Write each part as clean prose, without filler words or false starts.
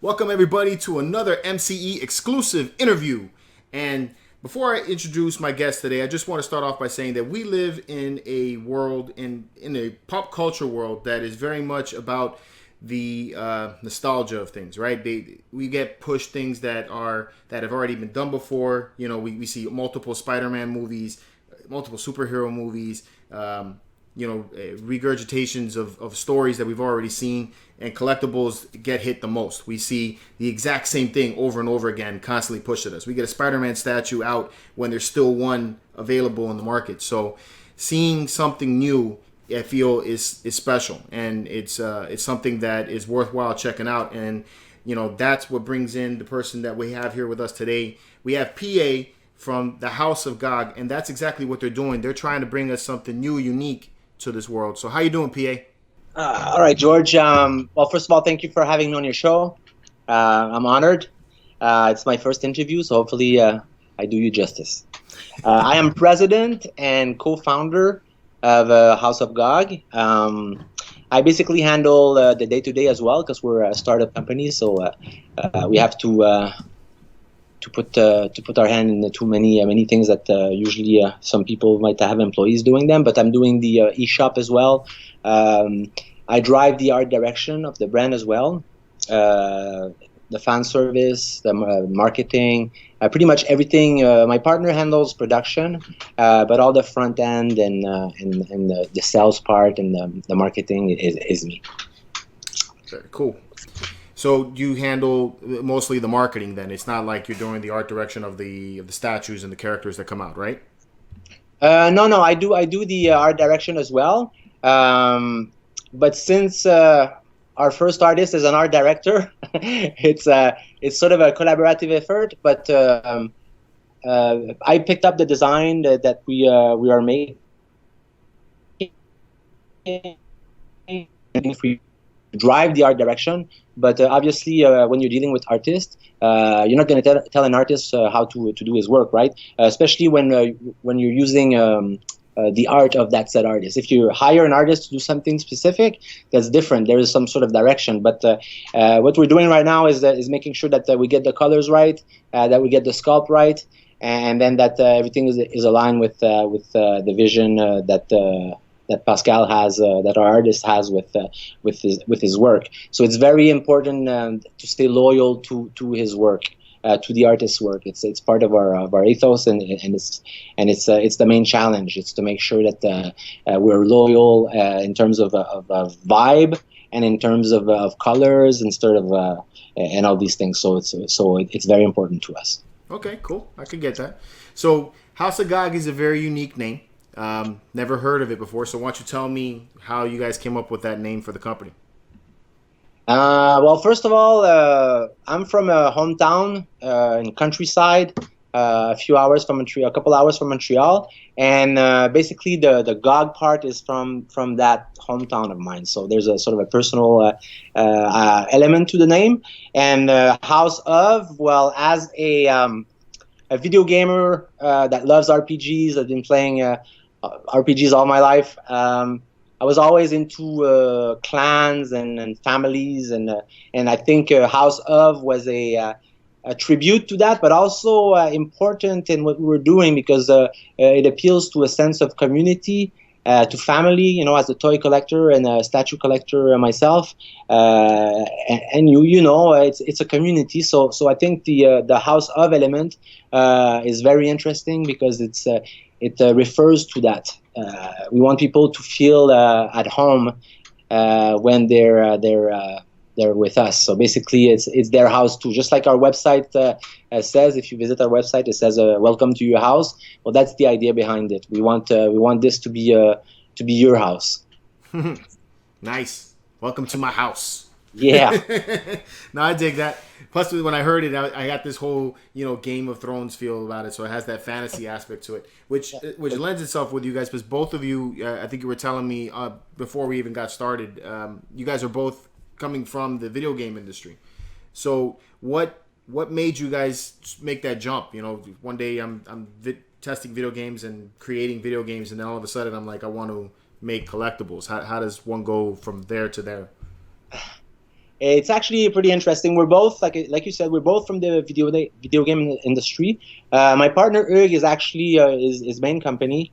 Welcome everybody to another MCE exclusive interview. And before I introduce my guest today, I just want to start off by saying that we live in a world, in a pop culture world that is very much about the nostalgia of things, right? We get pushed things that have already been done before. You know, we see multiple Spider-Man movies, multiple superhero movies, regurgitations of stories that we've already seen, and collectibles get hit the most. We see the exact same thing over and over again, constantly pushed at us. We get a Spider-Man statue out when there's still one available in the market. So seeing something new, I feel, is special, and it's something that is worthwhile checking out. And that's what brings in the person that we have here with us today. We have PA from the House of Gog, and that's exactly what they're doing. They're trying to bring us something new, unique to this world. So how you doing, PA? All right, George. Well, first of all, thank you for having me on your show. I'm honored. It's my first interview, so hopefully I do you justice. I am president and co-founder of House of Gog. I basically handle the day-to-day as well, because we're a startup company, so we have to put our hand into many things that usually some people might have employees doing them. But I'm doing the eShop as well. I drive the art direction of the brand as well, the fan service, the marketing, pretty much everything. My partner handles production, but all the front end and the sales part and the marketing is me. Very cool. So you handle mostly the marketing then? It's not like you're doing the art direction of the statues and the characters that come out, right? No, I do the art direction as well. But since our first artist is an art director, it's sort of a collaborative effort. But I picked up the design that we are making. We drive the art direction, but obviously when you're dealing with artists, you're not going to tell an artist how to do his work, right? Especially when you're using the art of that said artist. If you hire an artist to do something specific, that's different. There is some sort of direction. But what we're doing right now is making sure that we get the colors right, that we get the sculpt right, and then that everything is aligned with the vision that Pascal has, that our artist has with his work. So it's very important to stay loyal to his work, to the artist's work. It's part of our ethos, and it's the main challenge. It's to make sure that we're loyal in terms of vibe and in terms of colors and all these things. So it's very important to us. Okay, cool. I can get that. So House of Gog is a very unique name. Never heard of it before, so why don't you tell me how you guys came up with that name for the company? Well, first of all, I'm from a hometown in countryside, a couple hours from Montreal, and basically the Gog part is from that hometown of mine. So there's a sort of a personal element to the name. And House of, well, as a video gamer that loves RPGs, I've been playing RPGs all my life. I was always into clans and families, and I think House of was a tribute to that, but also important in what we were doing, because it appeals to a sense of community, to family. As a toy collector and a statue collector myself, and it's a community. So I think the House of element is very interesting, because it refers to that. We want people to feel at home when they're with us. So basically, it's their house too. Just like our website says, if you visit our website, it says "Welcome to your house." Well, that's the idea behind it. We want this to be your house. Nice. Welcome to my house. Yeah. No, I dig that. Plus, when I heard it, I got this whole Game of Thrones feel about it. So it has that fantasy aspect to it, which lends itself with you guys, because both of you, I think you were telling me before we even got started, you guys are both coming from the video game industry. So what made you guys make that jump? One day I'm testing video games and creating video games, and then all of a sudden I'm like, I want to make collectibles. How does one go from there to there? It's actually pretty interesting. We're both, like you said, we're both from the video game industry. My partner Hugues is actually his main company,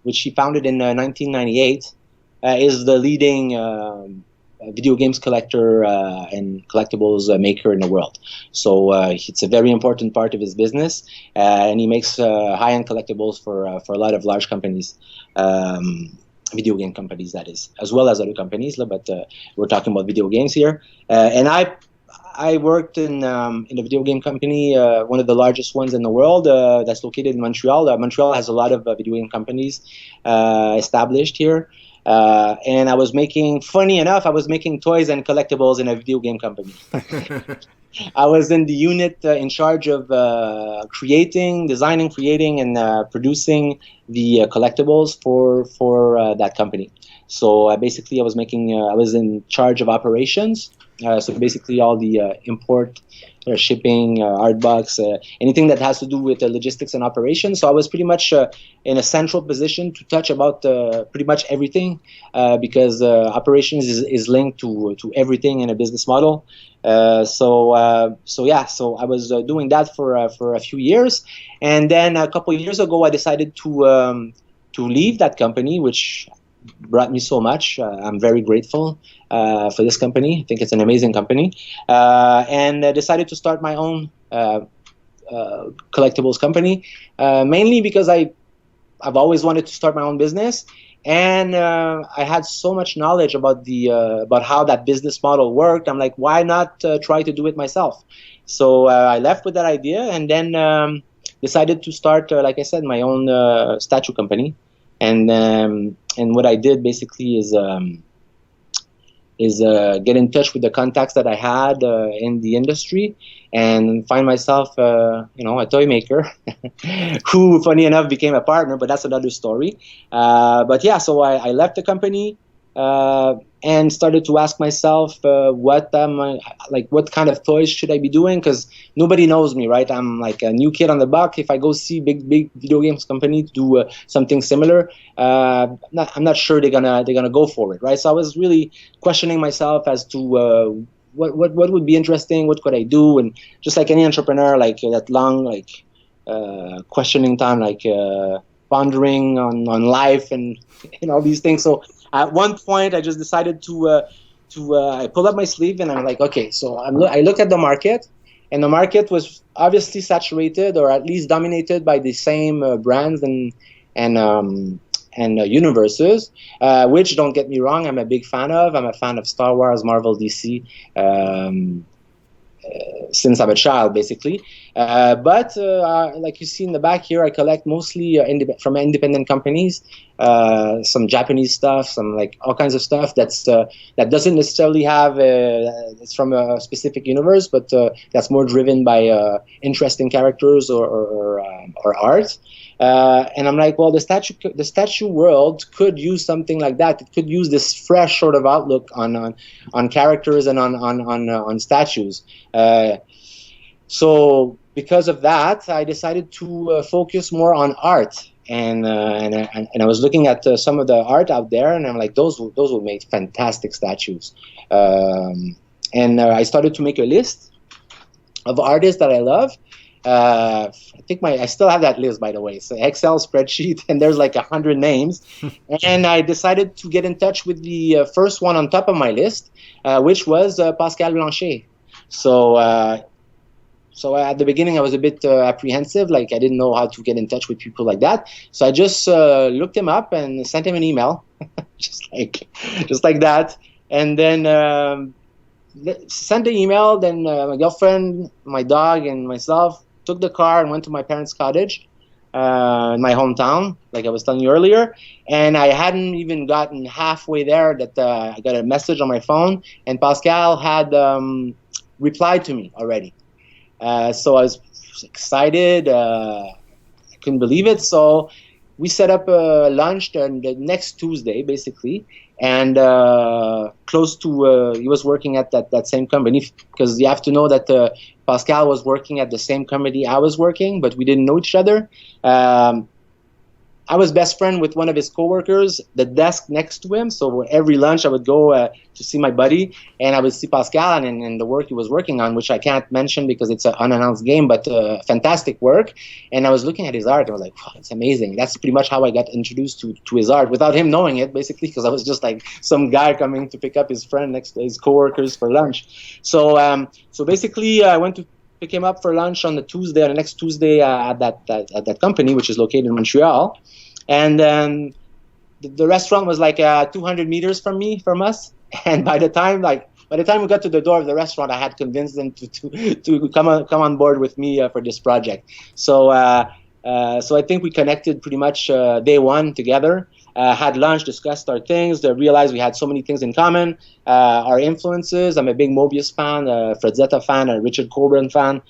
which he founded in 1998, is the leading video games collector and collectibles maker in the world. So it's a very important part of his business, and he makes high-end collectibles for a lot of large companies. Video game companies, that is, as well as other companies, but we're talking about video games here. And I worked in a video game company, one of the largest ones in the world, that's located in Montreal. Montreal has a lot of video game companies established here. And funny enough, I was making toys and collectibles in a video game company. I was in the unit in charge of designing, creating, and producing the collectibles for that company. So basically, I was in charge of operations. So basically, all the import, shipping, art box, anything that has to do with logistics and operations. So I was pretty much in a central position to touch about pretty much everything, because operations is linked to everything in a business model. So I was doing that for a few years, and then a couple of years ago, I decided to leave that company, which brought me so much. I'm very grateful for this company. I think it's an amazing company, and I decided to start my own collectibles company, mainly because I've always wanted to start my own business, and I had so much knowledge about about how that business model worked. I'm like, why not try to do it myself? So I left with that idea, and then decided to start, like I said, my own statue company. And what I did basically is get in touch with the contacts that I had in the industry, and find myself, a toy maker, who, funny enough, became a partner. But that's another story. But yeah, so I left the company and started to ask myself, what kind of toys should I be doing? Because nobody knows me, right? I'm like a new kid on the block. If I go see big video games company to do something similar, I'm not sure they're gonna go for it, right? So I was really questioning myself as to what would be interesting, what could I do, and just like any entrepreneur, like that long questioning time, pondering on life and all these things. So at one point, I just decided to I pulled up my sleeve, and I'm like, okay. So I looked at the market, and the market was obviously saturated, or at least dominated by the same brands and universes, which, don't get me wrong, I'm a big fan of. I'm a fan of Star Wars, Marvel, DC, since I'm a child, basically. But like you see in the back here, I collect mostly from independent companies, some Japanese stuff, some all kinds of stuff that doesn't necessarily have it's from a specific universe, but that's more driven by interesting characters or art. And I'm like, well, the statue world could use something like that. It could use this fresh sort of outlook on characters and on statues. So because of that, I decided to focus more on art. And I was looking at some of the art out there, and I'm like, those will make fantastic statues. And I started to make a list of artists that I love. I think I still have that list, by the way. It's an Excel spreadsheet, and there's 100 names. And I decided to get in touch with the first one on top of my list, which was Pascal Blanchet. So at the beginning, I was a bit apprehensive. I didn't know how to get in touch with people like that. So I just looked him up and sent him an email, just like that. And then sent the email. Then my girlfriend, my dog, and myself took the car and went to my parents' cottage in my hometown, like I was telling you earlier. And I hadn't even gotten halfway there that I got a message on my phone, and Pascal had replied to me already. So I was excited. I couldn't believe it. So we set up a lunch the next Tuesday, basically. And close to, he was working at that same company, because you have to know that Pascal was working at the same company I was working, but we didn't know each other. I I was best friend with one of his coworkers, the desk next to him. So every lunch I would go to see my buddy, and I would see Pascal and the work he was working on, which I can't mention because it's an unannounced game, but fantastic work. And I was looking at his art. I was like, wow, it's amazing. That's pretty much how I got introduced to his art without him knowing it, basically, because I was just like some guy coming to pick up his friend next to his coworkers for lunch. So basically, I went to pick him up for lunch on the next Tuesday at that company, which is located in Montreal. And then the restaurant was like 200 meters from us. And by the time we got to the door of the restaurant, I had convinced them to come on board with me for this project. So I think we connected pretty much day one together. Had lunch, discussed our things, realized we had so many things in common. Our influences, I'm a big Mobius fan, Fred Zeta fan, a Richard Coburn fan,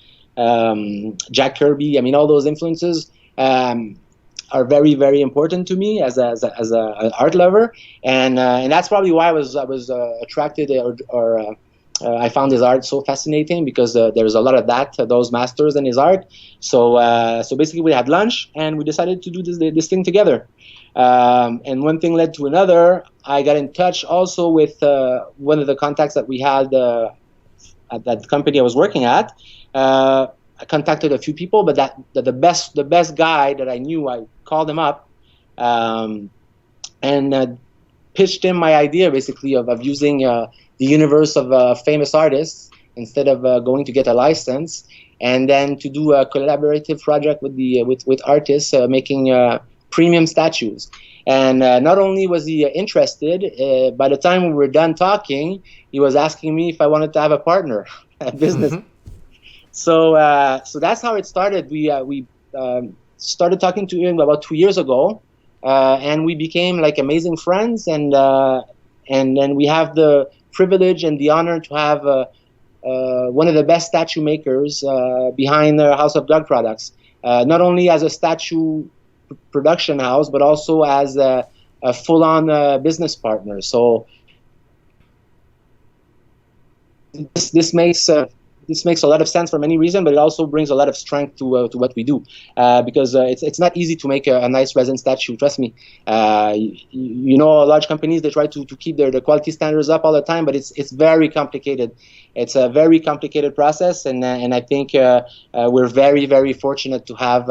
Jack Kirby. I mean, all those influences are very, very important to me as an art lover, and that's probably why I was attracted or I found his art so fascinating, because there's a lot of those masters in his art. So basically we had lunch and we decided to do this thing together. And one thing led to another. I got in touch also with one of the contacts that we had at that company I was working at. I contacted a few people, but the best guy that I knew, I called him up and pitched him my idea, basically, of using the universe of famous artists instead of going to get a license, and then to do a collaborative project with artists making premium statues. And not only was he interested, by the time we were done talking, he was asking me if I wanted to have a partner, a business. Mm-hmm. So that's how it started. We started talking to him about 2 years ago, and we became like amazing friends. And then we have the privilege and the honor to have one of the best statue makers behind the House of Gog products. Not only as a statue production house, but also as a full-on business partner. So this makes a lot of sense for many reasons, but it also brings a lot of strength to what we do, because it's not easy to make a nice resin statue. Trust me. Large companies, they try to keep their quality standards up all the time, but it's very complicated. It's a very complicated process, and I think we're very, very fortunate to have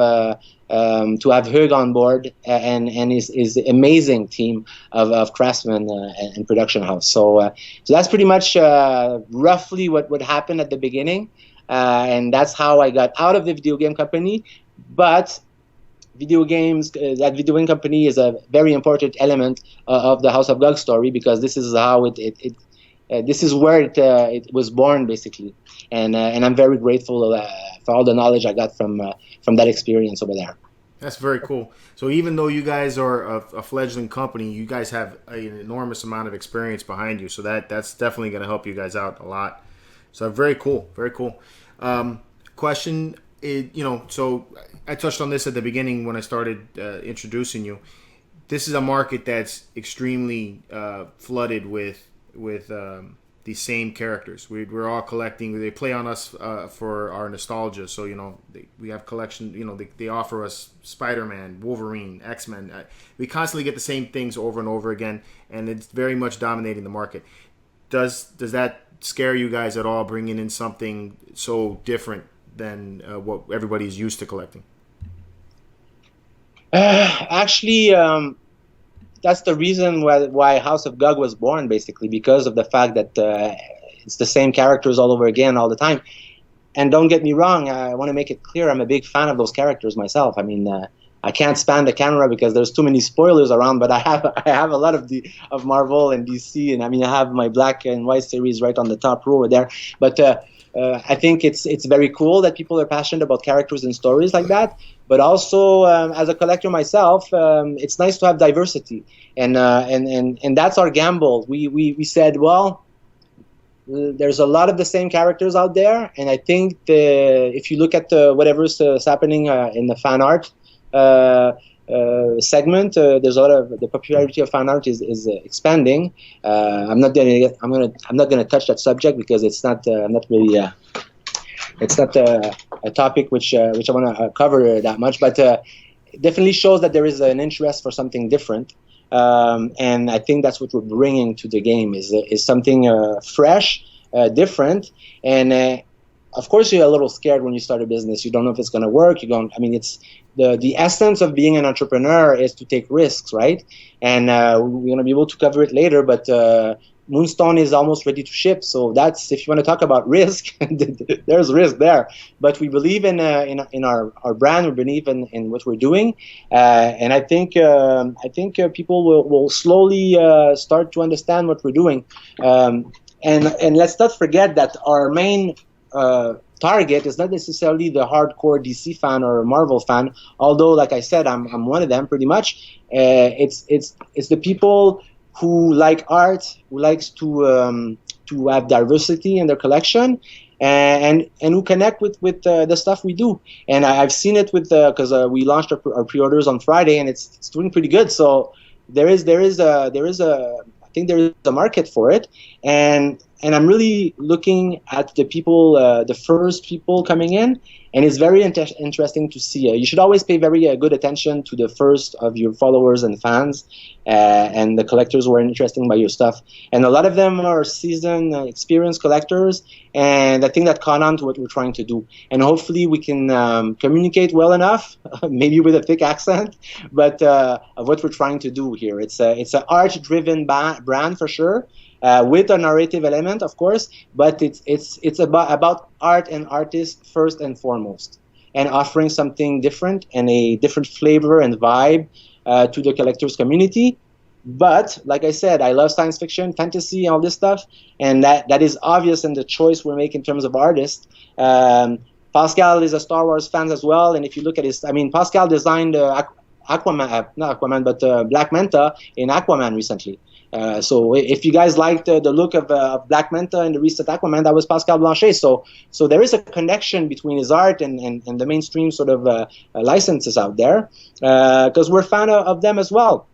Hug on board and his amazing team of craftsmen and production house. So that's pretty much roughly what happened at the beginning, and that's how I got out of the video game company. But that video game company is a very important element of the House of Gog story, because this is how this is where it was born, basically, and I'm very grateful for all the knowledge I got from that experience over there. That's very cool. So even though you guys are a fledgling company, you guys have an enormous amount of experience behind you. So that's definitely going to help you guys out a lot. So very cool, very cool. Question is, so I touched on this at the beginning when I started introducing you. This is a market that's extremely flooded with these same characters. We're all collecting. They play on us for our nostalgia. So we have collection. They offer us Spider-Man, Wolverine, X-Men. We constantly get the same things over and over again, and it's very much dominating the market. Does that scare you guys at all, bringing in something so different than what everybody's used to collecting? Actually. That's the reason why House of Gog was born, basically, because of the fact that it's the same characters all over again all the time. And don't get me wrong, I want to make it clear, I'm a big fan of those characters myself. I mean, I can't span the camera because there's too many spoilers around, but I have a lot of Marvel and DC, and I mean, I have my black and white series right on the top row there. But I think it's very cool that people are passionate about characters and stories like that. But also, as a collector myself, it's nice to have diversity, and that's our gamble. We said, well, there's a lot of the same characters out there, and I think if you look at whatever's happening in the fan art segment, there's a lot of the popularity of fan art is expanding. I'm not gonna touch that subject because it's not really. It's not a topic which I want to cover that much, but it definitely shows that there is an interest for something different. And I think that's what we're bringing to the game is something fresh, different, and of course you're a little scared when you start a business. You don't know if it's going to work. You don't. I mean, it's the essence of being an entrepreneur is to take risks, right? And we're going to be able to cover it later, but Moonstone is almost ready to ship. So that's, if you want to talk about risk, there's risk there. But we believe in our brand. We believe in what we're doing, and I think people will slowly start to understand what we're doing. And let's not forget that our main target is not necessarily the hardcore DC fan or Marvel fan. Although, like I said, I'm one of them pretty much. It's the people who like art, who likes to have diversity in their collection, and who connect with the stuff we do. And I've seen it with because we launched our pre-orders on Friday, and it's doing pretty good. So there is I think there is a market for it, and I'm really looking at the people, the first people coming in, and it's very interesting to see. You should always pay very good attention to the first of your followers and fans, and the collectors who are interested by your stuff. And a lot of them are seasoned, experienced collectors, and I think that caught on to what we're trying to do. And hopefully we can communicate well enough, maybe with a thick accent, but of what we're trying to do here. It's an art-driven brand for sure. With a narrative element, of course, but it's about art and artists first and foremost, and offering something different and a different flavor and vibe to the collectors community. But like I said, I love science fiction, fantasy, all this stuff, and that is obvious in the choice we make in terms of artists. Pascal is a Star Wars fan as well, and if you look at his, I mean, Pascal designed Aquaman, not Aquaman, but Black Manta in Aquaman recently. So if you guys liked the look of Black Manta in the recent Aquaman, that was Pascal Blanchet. So there is a connection between his art and the mainstream sort of licenses out there, because we're a fan of them as well.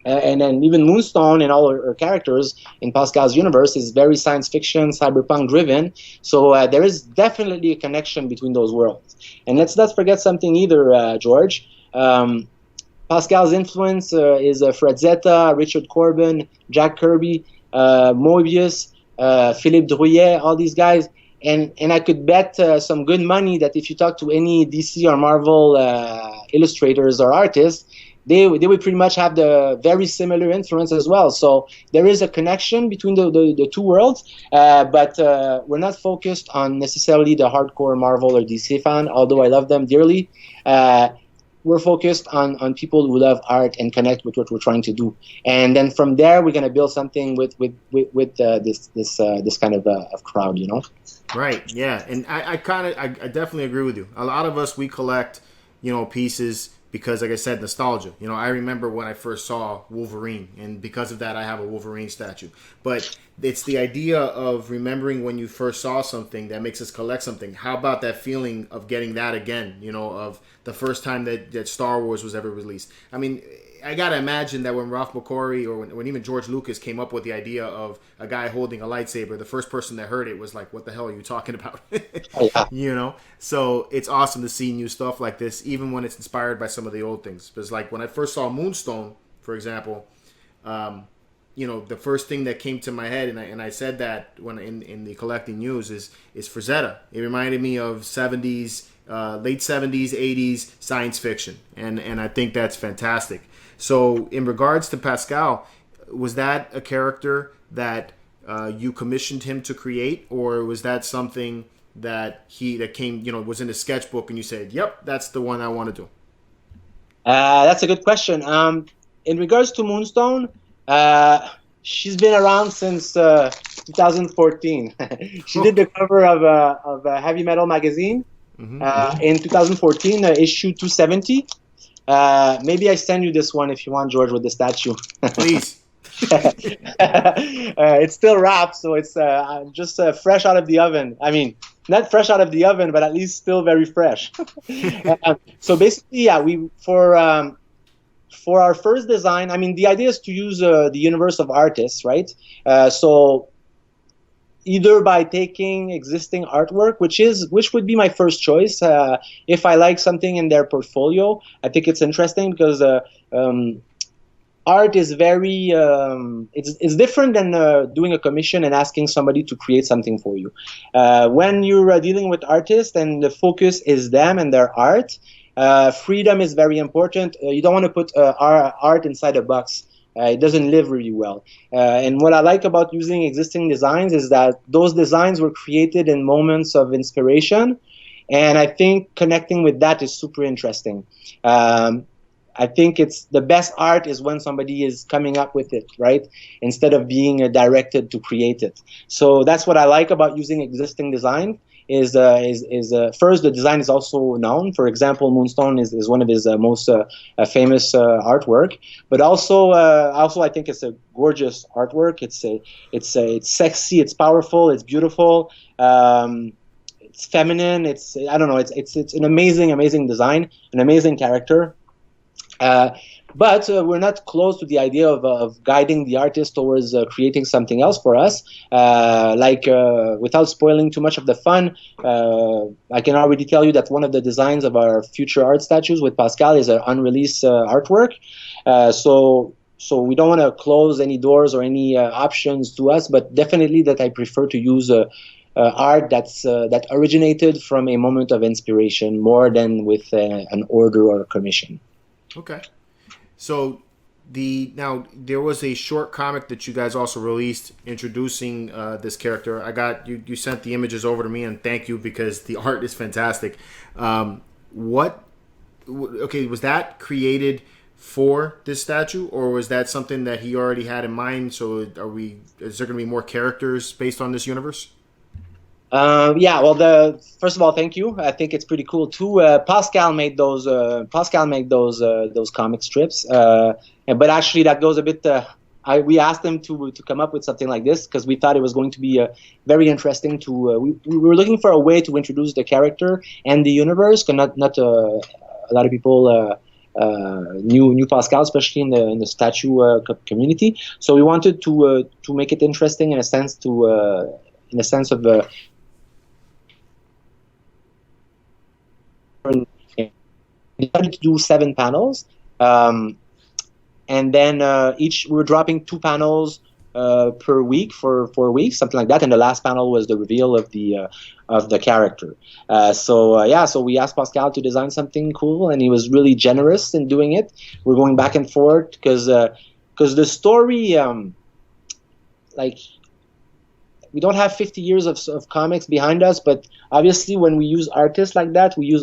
And then even Moonstone and all her characters in Pascal's universe is very science fiction, cyberpunk driven. So there is definitely a connection between those worlds. And let's not forget something either, George. Pascal's influence is Fred Zeta, Richard Corbin, Jack Kirby, Moebius, Philippe Drouillet, all these guys. And I could bet some good money that if you talk to any DC or Marvel illustrators or artists, they would pretty much have the very similar influence as well. So there is a connection between the two worlds, but we're not focused on necessarily the hardcore Marvel or DC fan, although I love them dearly. We're focused on people who love art and connect with what we're trying to do, and then from there we're going to build something with this kind of crowd, you know. Right. Yeah, and I definitely agree with you. A lot of us, we collect, pieces because, like I said, nostalgia. I remember when I first saw Wolverine, and because of that, I have a Wolverine statue. But it's the idea of remembering when you first saw something that makes us collect something. How about that feeling of getting that again, of the first time that Star Wars was ever released? I mean, I got to imagine that when Ralph McQuarrie or when even George Lucas came up with the idea of a guy holding a lightsaber, the first person that heard it was like, what the hell are you talking about? Yeah. So it's awesome to see new stuff like this, even when it's inspired by some of the old things. Because like when I first saw Moonstone, for example, the first thing that came to my head, and I said that when in the collecting news is Frazetta. It reminded me of 70s, late 70s, 80s science fiction, and I think that's fantastic. So in regards to Pascal, was that a character that you commissioned him to create, or was that something that came, was in a sketchbook and you said, yep, that's the one I want to do? That's a good question. In regards to Moonstone, she's been around since 2014. She did the cover of Heavy Metal magazine in 2014, issue 270. Maybe I send you this one if you want, George, with the statue. Please. It's still wrapped, so it's just fresh out of the oven. I mean, not fresh out of the oven, but at least still very fresh. So basically, yeah, for our first design, I mean, the idea is to use the universe of artists, right? So either by taking existing artwork, which would be my first choice. If I like something in their portfolio, I think it's interesting because art is very it's different than doing a commission and asking somebody to create something for you. When you're dealing with artists and the focus is them and their art, freedom is very important. You don't want to put art inside a box. It doesn't live really well. And what I like about using existing designs is that those designs were created in moments of inspiration, and I think connecting with that is super interesting. I think it's the best art is when somebody is coming up with it, right? Instead of being directed to create it. So that's what I like about using existing design. Is first, the design is also known. For example, Moonstone is one of his most famous artwork. But also I think it's a gorgeous artwork. It's sexy, it's powerful, it's beautiful. It's feminine. I don't know. It's an amazing design, an amazing character. But we're not close to the idea of guiding the artist towards creating something else for us. Without spoiling too much of the fun, I can already tell you that one of the designs of our future art statues with Pascal is an unreleased artwork. So we don't want to close any doors or any options to us, but definitely that I prefer to use art that originated from a moment of inspiration more than with an order or a commission. Okay. So now there was a short comic that you guys also released introducing this character. I got you sent the images over to me, and thank you because the art is fantastic. Was that created for this statue, or was that something that he already had in mind? So is there going to be more characters based on this universe? First of all, thank you. I think it's pretty cool too. Pascal made those comic strips, but actually that goes a bit. We asked him to come up with something like this because we thought it was going to be very interesting. We were looking for a way to introduce the character and the universe, because not a lot of people knew Pascal, especially in the statue community. So we wanted to make it interesting in a sense of. We decided to do 7 panels, and then we're dropping 2 panels per week for 4 weeks, something like that. And the last panel was the reveal of the character. So we asked Pascal to design something cool, and he was really generous in doing it. We're going back and forth because the story, we don't have 50 years of comics behind us, but obviously when we use artists like that, we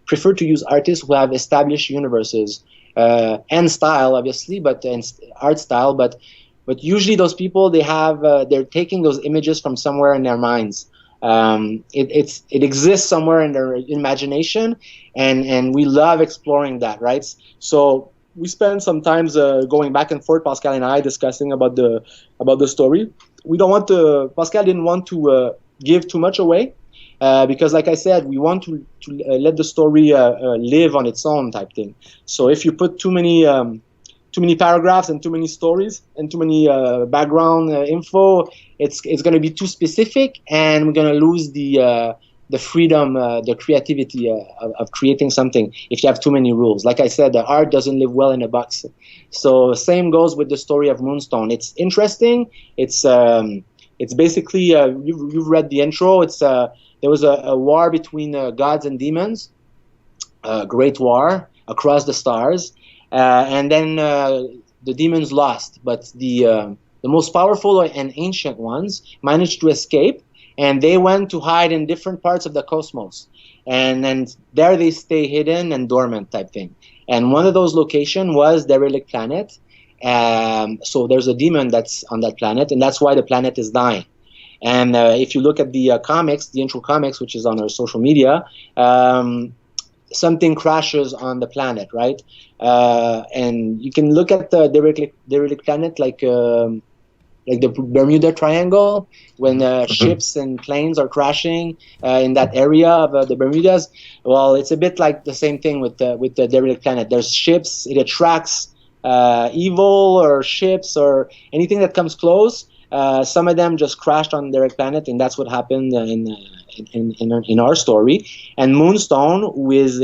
prefer to use artists who have established universes and style, obviously, and art style. But usually those people, they're taking those images from somewhere in their minds. It exists somewhere in their imagination, and we love exploring that, right? So we spend some time going back and forth, Pascal and I, discussing about the story. Pascal didn't want to give too much away because, like I said, we want to let the story live on its own type thing. So if you put too many paragraphs and too many stories and too many background info, it's going to be too specific, and we're going to lose the freedom, the creativity of creating something if you have too many rules. Like I said, the art doesn't live well in a box. So same goes with the story of Moonstone. It's interesting. It's basically you've read the intro. There was a war between gods and demons, a great war across the stars, and then the demons lost, but the most powerful and ancient ones managed to escape. And they went to hide in different parts of the cosmos. And there they stay hidden and dormant type thing. And one of those locations was Derelict Planet. So there's a demon that's on that planet, and that's why the planet is dying. And if you look at the comics, the intro comics, which is on our social media, something crashes on the planet, right? And you can look at the Derelict Planet like the Bermuda Triangle, when ships and planes are crashing in that area of the Bermudas. Well, it's a bit like the same thing with the Derelict Planet. There's ships. It attracts evil or ships or anything that comes close. Some of them just crashed on their planet, and that's what happened in our story. And Moonstone, who is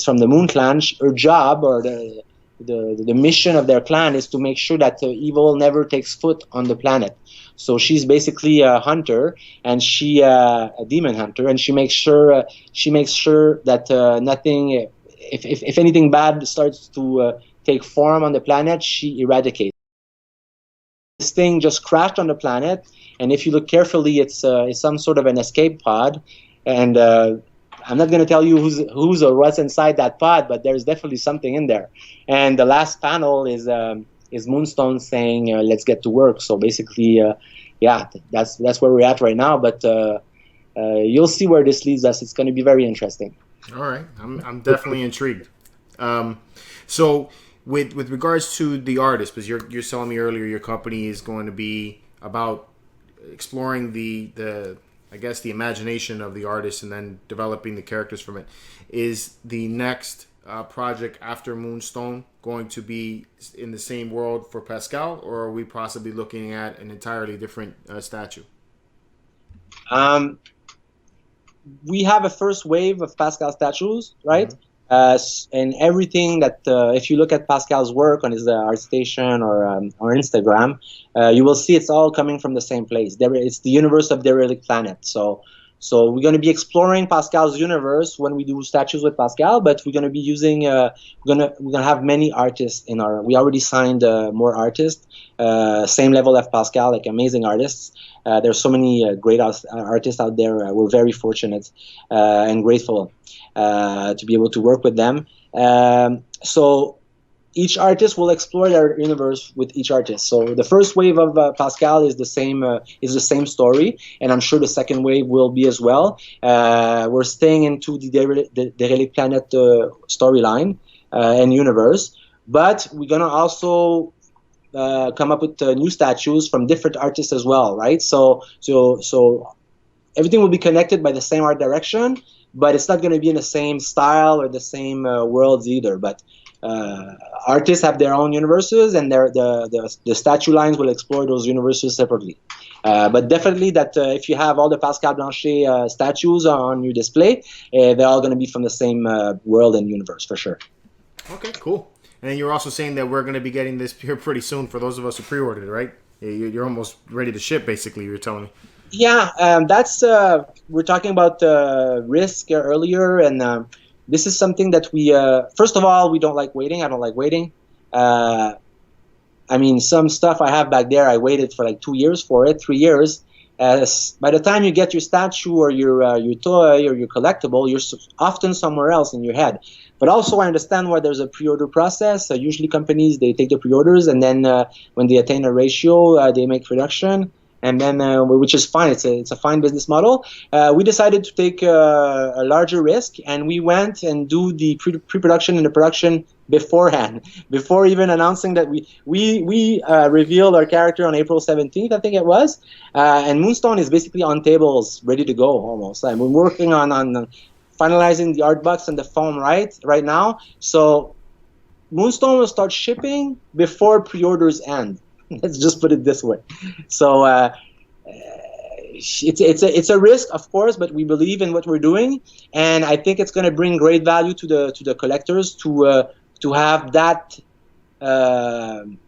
from the Moon Clan, her job, or the mission of their clan, is to make sure that evil never takes foot on the planet. So she's basically a hunter, and a demon hunter, and she makes sure that nothing, if anything bad starts to take form on the planet, she eradicates. This thing just crashed on the planet, and if you look carefully, it's some sort of an escape pod, and I'm not going to tell you who's or what's inside that pod, but there's definitely something in there. And the last panel is Moonstone saying, "Let's get to work." So basically, that's where we're at right now. But you'll see where this leads us. It's going to be very interesting. All right, I'm definitely intrigued. So with regards to the artist, because you're telling me earlier your company is going to be about exploring the I guess the imagination of the artist and then developing the characters from it. Is the next project after Moonstone going to be in the same world for Pascal, or are we possibly looking at an entirely different statue? We have a first wave of Pascal statues, right? Mm-hmm. And everything that, if you look at Pascal's work on his ArtStation or Instagram, you will see it's all coming from the same place. It's the universe of Derelict Planet. So we're going to be exploring Pascal's universe when we do statues with Pascal, but we're going to be using we're gonna have many artists in our. We already signed more artists, same level of Pascal, like amazing artists. There's so many great artists out there. We're very fortunate and grateful to be able to work with them. So each artist will explore their universe with each artist. So the first wave of Pascal is the same story, and I'm sure the second wave will be as well. We're staying into the Derelict Planet storyline and universe, but we're gonna also come up with new statues from different artists as well, right? So everything will be connected by the same art direction, but it's not going to be in the same style or the same worlds either. But artists have their own universes, and the statue lines will explore those universes separately. But definitely that if you have all the Pascal Blanchet statues on your display, they're all going to be from the same world and universe for sure. Okay, cool. And then you're also saying that we're going to be getting this here pretty soon for those of us who pre-ordered it, right? You're almost ready to ship, basically, you're telling me. Yeah, that's we're talking about risk earlier, and this is something that we first of all, we don't like waiting. I don't like waiting. I mean, some stuff I have back there, I waited for like 2 years for it, 3 years. By the time you get your statue or your toy or your collectible, you're often somewhere else in your head. But also, I understand why there's a pre-order process. Usually, companies, they take the pre-orders, and then when they attain a ratio, they make production. And then, which is fine. It's a fine business model. We decided to take a larger risk, and we went and do the pre-production and the production beforehand, before even announcing that we revealed our character on April 17th, I think it was. And Moonstone is basically on tables, ready to go almost. And we're working on finalizing the art box and the foam right now. So Moonstone will start shipping before pre-orders end. Let's just put it this way. So it's a risk, of course, but we believe in what we're doing, and I think it's going to bring great value to the collectors to have that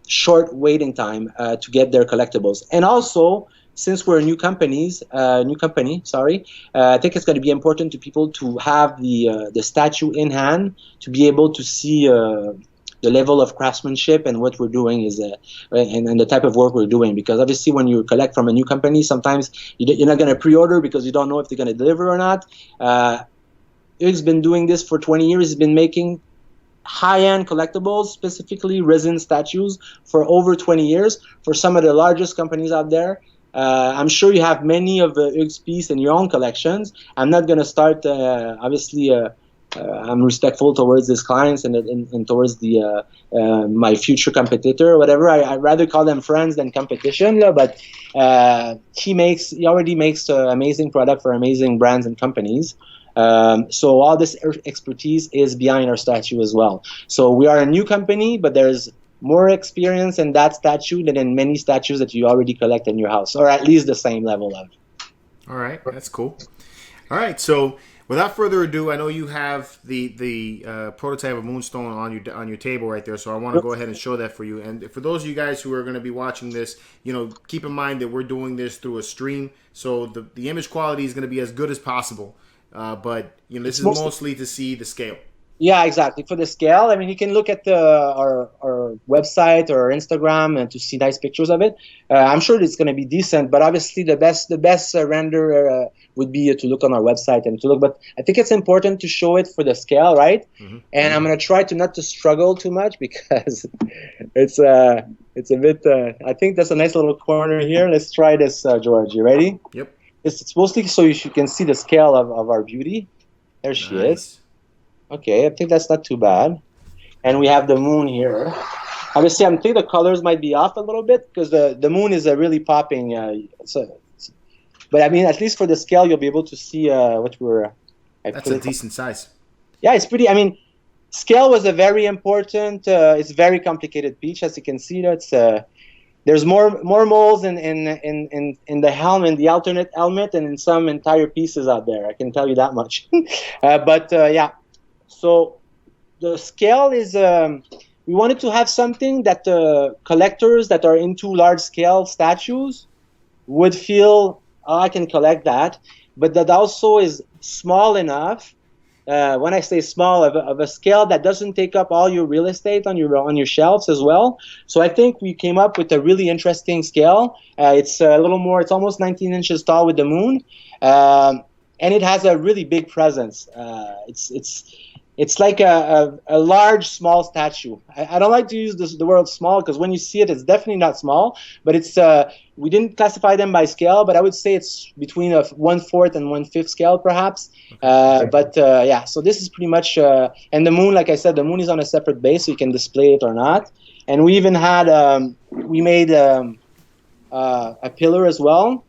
short waiting time to get their collectibles. And also, since we're a new company, I think it's going to be important to people to have the statue in hand to be able to see the level of craftsmanship and what we're doing is and the type of work we're doing, because obviously when you collect from a new company, sometimes you're not going to pre-order because you don't know if they're going to deliver or not. He's been doing this for 20 years. He's been making high-end collectibles, specifically resin statues, for over 20 years for some of the largest companies out there. I'm sure you have many of Hugues' piece in your own collections. I'm not going to start, obviously, I'm respectful towards his clients and towards my future competitor or whatever. I'd rather call them friends than competition. But he already makes amazing product for amazing brands and companies. So all this expertise is behind our statue as well. So we are a new company, but there's more experience in that statue than in many statues that you already collect in your house, or at least the same level of. All right, that's cool. All right, so without further ado, I know you have the prototype of Moonstone on your table right there, so I want to go ahead and show that for you. And for those of you guys who are going to be watching this, keep in mind that we're doing this through a stream, so the image quality is going to be as good as possible. But this is mostly to see the scale. Yeah, exactly. For the scale, I mean, you can look at our website or Instagram and to see nice pictures of it. I'm sure it's going to be decent, but obviously the best render would be to look on our website and to look. But I think it's important to show it for the scale, right? Mm-hmm. And I'm going to try to not to struggle too much because it's a bit. I think that's a nice little corner here. Let's try this, George. You ready? Yep. It's mostly so you can see the scale of our beauty. There she is. Okay, I think that's not too bad. And we have the moon here. Obviously, I think the colors might be off a little bit because the moon is a really popping. But I mean, at least for the scale, you'll be able to see what we're. That's a decent size. Yeah, it's pretty. I mean, scale was a very important. It's a very complicated piece, as you can see. That's there's more molds in the helmet, in the alternate helmet, and in some entire pieces out there. I can tell you that much. But yeah. So the scale is, we wanted to have something that collectors that are into large-scale statues would feel, oh, I can collect that, but that also is small enough, when I say small, of a scale that doesn't take up all your real estate on your shelves as well. So I think we came up with a really interesting scale. It's a little more, it's almost 19 inches tall with the moon, and it has a really big presence. It's like a large, small statue. I don't like to use the word small because when you see it, it's definitely not small. But it's we didn't classify them by scale, but I would say it's between a 1/4 and 1/5 scale, perhaps. But yeah, so this is pretty much. And the moon, like I said, the moon is on a separate base, so you can display it or not. And we even had we made a pillar as well.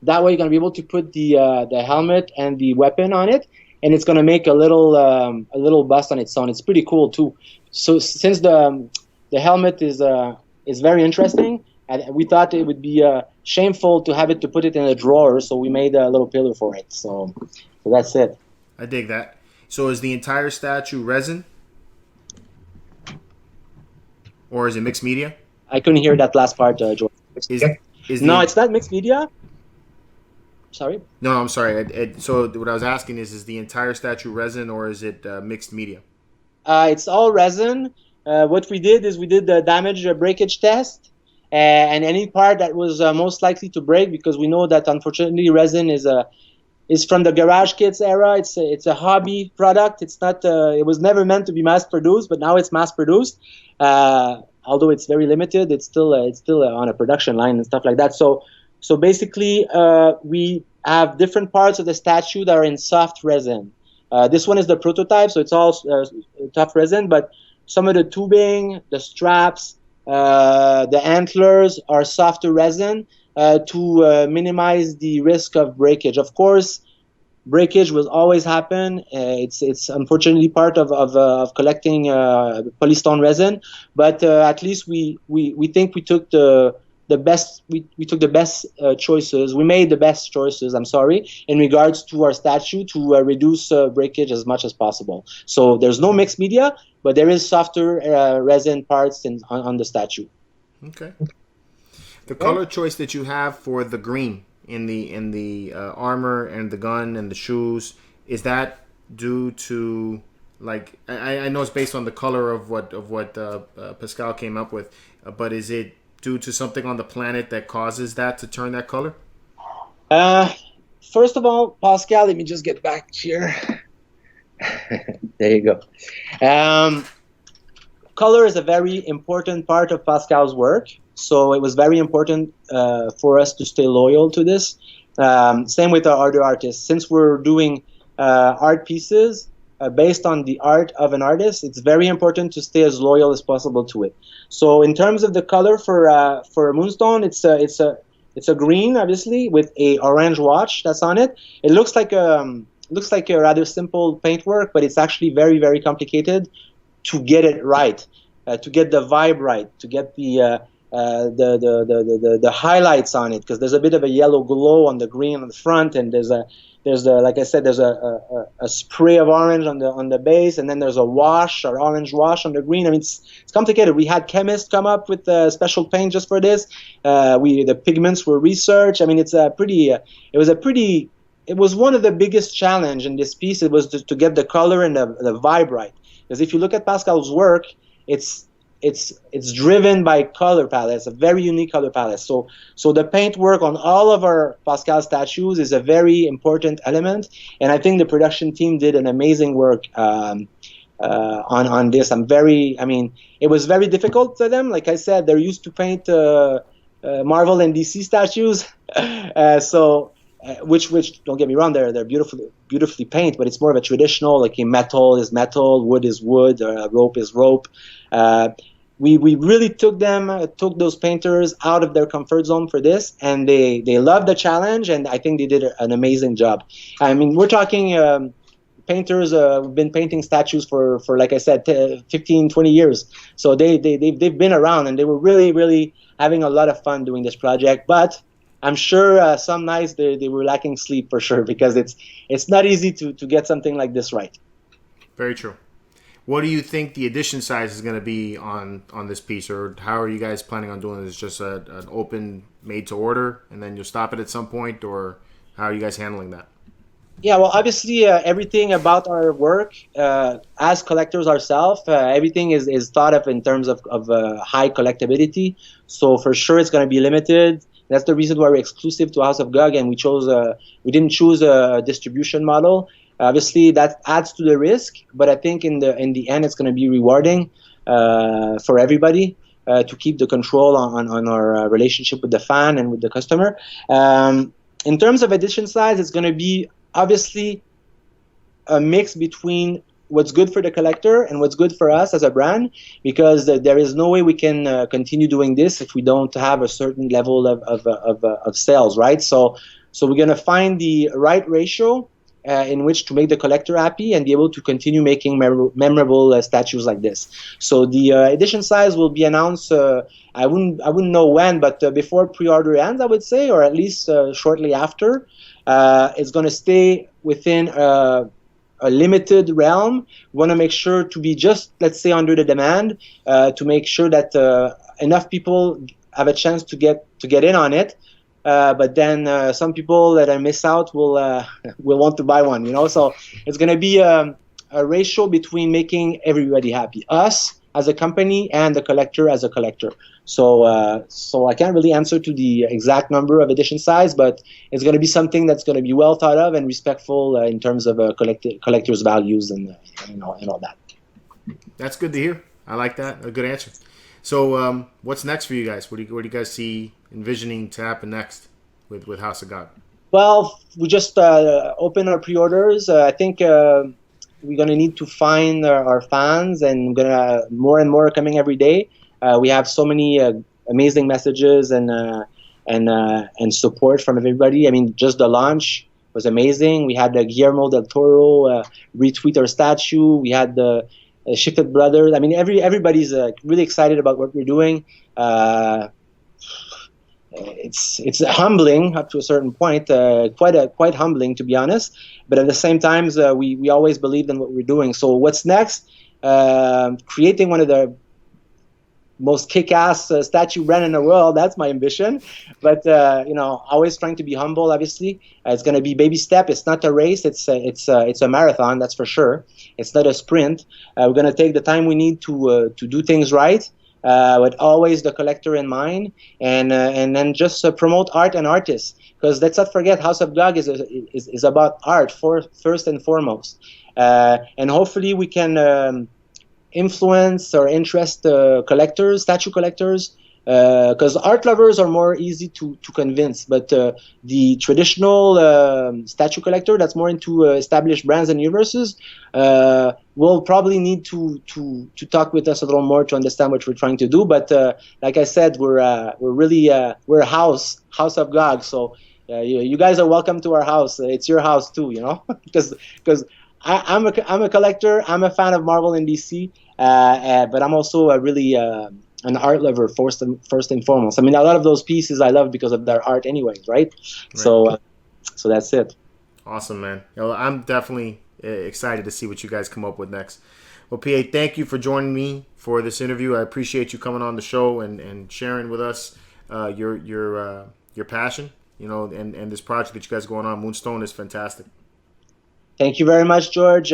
That way, you're gonna be able to put the helmet and the weapon on it. And it's going to make a little bust on its own. It's pretty cool too. So since the helmet is very interesting, and we thought it would be shameful to have it to put it in a drawer. So we made a little pillar for it. So that's it. I dig that. So is the entire statue resin, or is it mixed media? I couldn't hear that last part, George. No, it's not mixed media. Sorry? No, I'm sorry. So what I was asking is the entire statue resin or is it mixed media? It's all resin. What we did is we did the damage breakage test, and any part that was most likely to break, because we know that unfortunately resin is from the garage kits era. It's a hobby product. It's not. It was never meant to be mass produced, but now it's mass produced. Although it's very limited, it's still on a production line and stuff like that. So basically, we have different parts of the statue that are in soft resin. This one is the prototype, so it's all tough resin, but some of the tubing, the straps, the antlers are softer resin to minimize the risk of breakage. Of course, breakage will always happen. It's unfortunately part of collecting polystone resin, but at least we think we took the best. We took the best choices. We made the best choices. I'm sorry, in regards to our statue to reduce breakage as much as possible. So there's no mixed media, but there is softer resin parts on the statue. Okay. The color choice that you have for the green in the armor and the gun and the shoes, is that due to, like, I know it's based on the color of what Pascal came up with, but is it due to something on the planet that causes that to turn that color? First of all, Pascal, let me just get back here. There you go. Color is a very important part of Pascal's work, so it was very important for us to stay loyal to this. Same with our other artists. Since we're doing art pieces based on the art of an artist, it's very important to stay as loyal as possible to it. So in terms of the color for Moonstone, it's a green, obviously, with a orange watch that's on it. It looks like a rather simple paintwork, but it's actually very, very complicated to get it right. to get the vibe right, to get the highlights on it, because there's a bit of a yellow glow on the green on the front, and there's like I said, there's a spray of orange on the base, and then there's a wash or orange wash on the green. I mean, it's complicated. We had chemists come up with special paint just for this. The pigments were researched. I mean, it was one of the biggest challenge in this piece. It was to get the color and the vibe right. Because if you look at Pascal's work, it's driven by color palettes, a very unique color palette. So the paint work on all of our Pascal statues is a very important element, and I think the production team did an amazing work on this. It was very difficult for them. Like I said, they're used to paint Marvel and DC statues, which don't get me wrong, they're beautifully painted, but it's more of a traditional, like metal is metal, wood is wood, rope is rope. We really took those painters out of their comfort zone for this, and they loved the challenge, and I think they did an amazing job. I mean, we're talking painters who've been painting statues for like I said, 15, 20 years. So they've been around, and they were really, really having a lot of fun doing this project. But I'm sure some nights they were lacking sleep for sure, because it's not easy to get something like this right. Very true. What do you think the edition size is going to be on this piece, or how are you guys planning on doing this? Just an open made to order, and then you'll stop it at some point, or how are you guys handling that? Yeah, well, obviously everything about our work as collectors ourselves, everything is thought of in terms of high collectability. So for sure it's going to be limited. That's the reason why we're exclusive to House of Gog, and we didn't choose a distribution model. Obviously, that adds to the risk, but I think in the end, it's going to be rewarding for everybody to keep the control on our relationship with the fan and with the customer. In terms of edition size, it's going to be obviously a mix between what's good for the collector and what's good for us as a brand, because there is no way we can continue doing this if we don't have a certain level of sales, right? So we're going to find the right ratio in which to make the collector happy and be able to continue making memorable statues like this. So the edition size will be announced. I wouldn't know when, but before pre-order ends, I would say, or at least shortly after. It's going to stay within a limited realm. We want to make sure to be just, let's say, under the demand, to make sure that enough people have a chance to get in on it. But then some people that I miss out will want to buy one, So it's going to be a ratio between making everybody happy, us as a company and the collector as a collector. So I can't really answer to the exact number of edition size, but it's going to be something that's going to be well thought of and respectful in terms of collector's values and all that. That's good to hear. I like that. A good answer. So what's next for you guys? What do you guys see envisioning to happen next with House of Gog? Well, we just opened our pre-orders. I think we're going to need to find our fans, and more and more coming every day. We have so many amazing messages and support from everybody. I mean, just the launch was amazing. We had Guillermo del Toro retweet our statue. We had the Shifted Brothers. I mean, everybody's really excited about what we're doing. It's humbling up to a certain point, quite humbling, to be honest. But at the same time, we always believed in what we're doing. So what's next? Creating one of the most kick-ass statue brand in the world. That's my ambition. But always trying to be humble. Obviously, it's going to be baby step. It's not a race. It's a marathon. That's for sure. It's not a sprint. We're going to take the time we need to do things right, with always the collector in mind, and then just promote art and artists. Because let's not forget, House of Gog is about art first and foremost. And hopefully we can influence or interest collectors, statue collectors, because art lovers are more easy to convince, but the traditional statue collector that's more into established brands and universes will probably need to talk with us a little more to understand what we're trying to do. But like I said, we're really we're a house of Gog, so you guys are welcome to our house. It's your house too, because I'm a collector. I'm a fan of Marvel and DC. But I'm also a really an art lover first and foremost. I mean, a lot of those pieces I love because of their art, anyways, right? So that's it. Awesome, man. I'm definitely excited to see what you guys come up with next. Well, PA, thank you for joining me for this interview. I appreciate you coming on the show and sharing with us your passion, and this project that you guys are going on. Moonstone is fantastic. Thank you very much, George.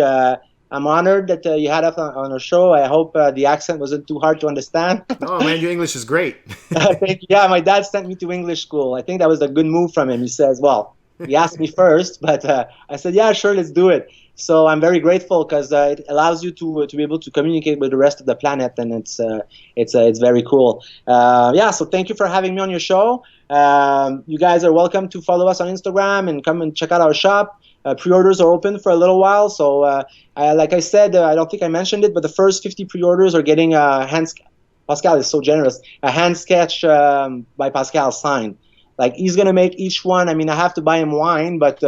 I'm honored that you had us on our show. I hope the accent wasn't too hard to understand. No, man, your English is great. Thank you. Yeah, my dad sent me to English school. I think that was a good move from him. He says, well, he asked me first, but I said, yeah, sure, let's do it. So I'm very grateful because it allows you to be able to communicate with the rest of the planet, and it's very cool. So thank you for having me on your show. You guys are welcome to follow us on Instagram and come and check out our shop. Pre-orders are open for a little while, so like I said, I don't think I mentioned it, but the first 50 pre-orders are getting Pascal is so generous, a hand sketch by Pascal signed. Like, he's gonna make each one. I mean, I have to buy him wine, but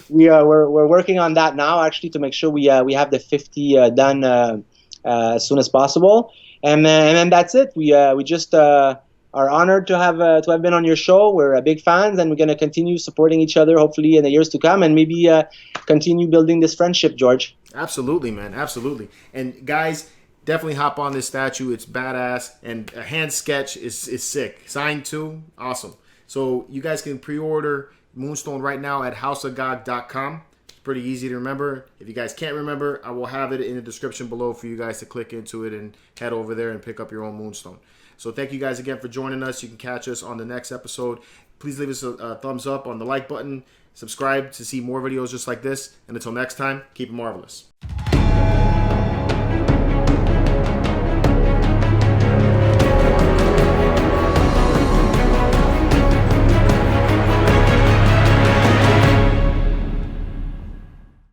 we're working on that now, actually, to make sure we have the 50 done as soon as possible. And then that's it. We just are honored to have been on your show. We're big fans, and we're going to continue supporting each other, hopefully, in the years to come, and maybe continue building this friendship, George. Absolutely, man. Absolutely. And guys, definitely hop on this statue. It's badass, and a hand sketch is sick. Signed too, awesome. So you guys can pre-order Moonstone right now at houseofgog.com. It's pretty easy to remember. If you guys can't remember, I will have it in the description below for you guys to click into it and head over there and pick up your own Moonstone. So thank you guys again for joining us. You can catch us on the next episode. Please leave us a thumbs up on the like button. Subscribe to see more videos just like this. And until next time, keep it marvelous.